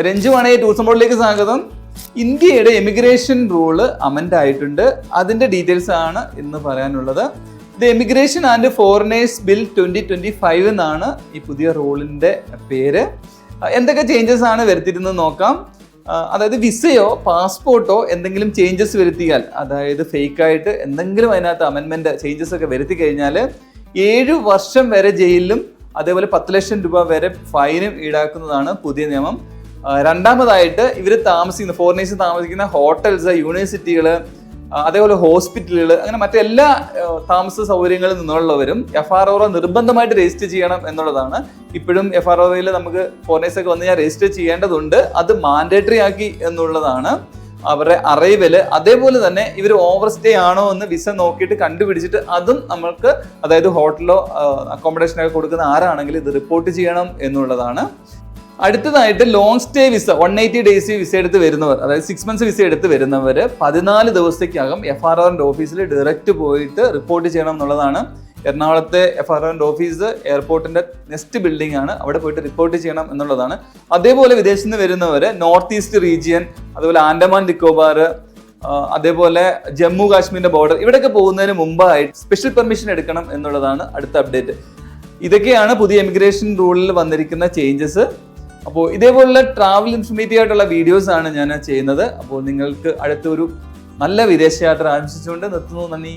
രഞ്ജുവാണേ tourism ബോർഡിലേക്ക് സ്വാഗതം. ഇന്ത്യയുടെ എമിഗ്രേഷൻ റൂള് അമെൻഡ് ആയിട്ടുണ്ട്. അതിന്റെ ഡീറ്റെയിൽസ് ആണ് ഇന്ന് പറയാനുള്ളത്. The emigration and foreigners bill 2025 എന്നാണ് ഈ പുതിയ റൂളിന്റെ പേര്. എന്തൊക്കെ ചേഞ്ചസ് ആണ് വരുത്തിയിരുന്നത് നോക്കാം. അതായത് വിസയോ പാസ്പോർട്ടോ എന്തെങ്കിലും ചേഞ്ചസ് വരുത്തിയാൽ, അതായത് ഫേക്കായിട്ട് എന്തെങ്കിലും അതിനകത്ത് അമെൻമെന്റ് ചേഞ്ചസ് ഒക്കെ വരുത്തി കഴിഞ്ഞാൽ 7 വർഷം വരെ ജയിലിലും അതേപോലെ 10 ലക്ഷം രൂപ വരെ ഫൈനും ഈടാക്കുന്നതാണ് പുതിയ നിയമം. രണ്ടാമതായിട്ട് ഇവർ താമസിക്കുന്ന ഫോറിനേഴ്സ് താമസിക്കുന്ന ഹോട്ടൽസ്, യൂണിവേഴ്സിറ്റികൾ, അതേപോലെ ഹോസ്പിറ്റലുകൾ, അങ്ങനെ മറ്റെല്ലാ താമസ സൗകര്യങ്ങളിൽ നിന്നുള്ളവരും FRO നിർബന്ധമായിട്ട് രജിസ്റ്റർ ചെയ്യണം എന്നുള്ളതാണ്. ഇപ്പോഴും FROയിൽ നമുക്ക് ഫോറിനേഴ്സ് ഒക്കെ വന്നു കഴിഞ്ഞാൽ രജിസ്റ്റർ ചെയ്യേണ്ടതുണ്ട്. അത് മാൻഡേറ്ററി ആക്കി എന്നുള്ളതാണ് അവരുടെ അറൈവല്. അതേപോലെ തന്നെ ഇവർ ഓവർ സ്റ്റേ ആണോ എന്ന് വിസ നോക്കിയിട്ട് കണ്ടുപിടിച്ചിട്ട് അതും നമ്മൾക്ക്, അതായത് ഹോട്ടലോ അക്കോമഡേഷനൊക്കെ കൊടുക്കുന്ന ആരാണെങ്കിലും ഇത് റിപ്പോർട്ട് ചെയ്യണം എന്നുള്ളതാണ്. അടുത്തതായിട്ട് long stay visa 180 days visa എടുത്ത് വരുന്നവർ, അതായത് 6 മന്ത്സ് വിസ എടുത്ത് വരുന്നവർ 14 ദിവസത്തേക്കകം FROന്റെ ഓഫീസിൽ ഡയറക്റ്റ് പോയിട്ട് റിപ്പോർട്ട് ചെയ്യണം എന്നുള്ളതാണ്. എറണാകുളത്തെ FROന്റെ ഓഫീസ് എയർപോർട്ടിന്റെ നെക്സ്റ്റ് ബിൽഡിംഗ് ആണ്, അവിടെ പോയിട്ട് റിപ്പോർട്ട് ചെയ്യണം എന്നുള്ളതാണ്. അതേപോലെ വിദേശത്ത് നിന്ന് വരുന്നവർ നോർത്ത് ഈസ്റ്റ് റീജിയൻ, അതുപോലെ ആൻഡമാൻ നിക്കോബാർ, അതേപോലെ ജമ്മു കാശ്മീരിന്റെ ബോർഡർ, ഇവിടെയൊക്കെ പോകുന്നതിന് മുമ്പായിട്ട് സ്പെഷ്യൽ പെർമിഷൻ എടുക്കണം എന്നുള്ളതാണ് അടുത്ത അപ്ഡേറ്റ്. ഇതൊക്കെയാണ് പുതിയ എമിഗ്രേഷൻ റൂളിൽ വന്നിരിക്കുന്ന ചേഞ്ചസ്. അപ്പോൾ ഇതേപോലുള്ള ട്രാവൽ ഇൻഫർമേറ്റീവ് ആയിട്ടുള്ള വീഡിയോസ് ആണ് ഞാൻ ചെയ്യുന്നത്. അപ്പോൾ നിങ്ങൾക്ക് അടുത്തൊരു നല്ല വിദേശയാത്ര ആശംസിച്ചുകൊണ്ട് നിർത്തുന്നു. നന്ദി.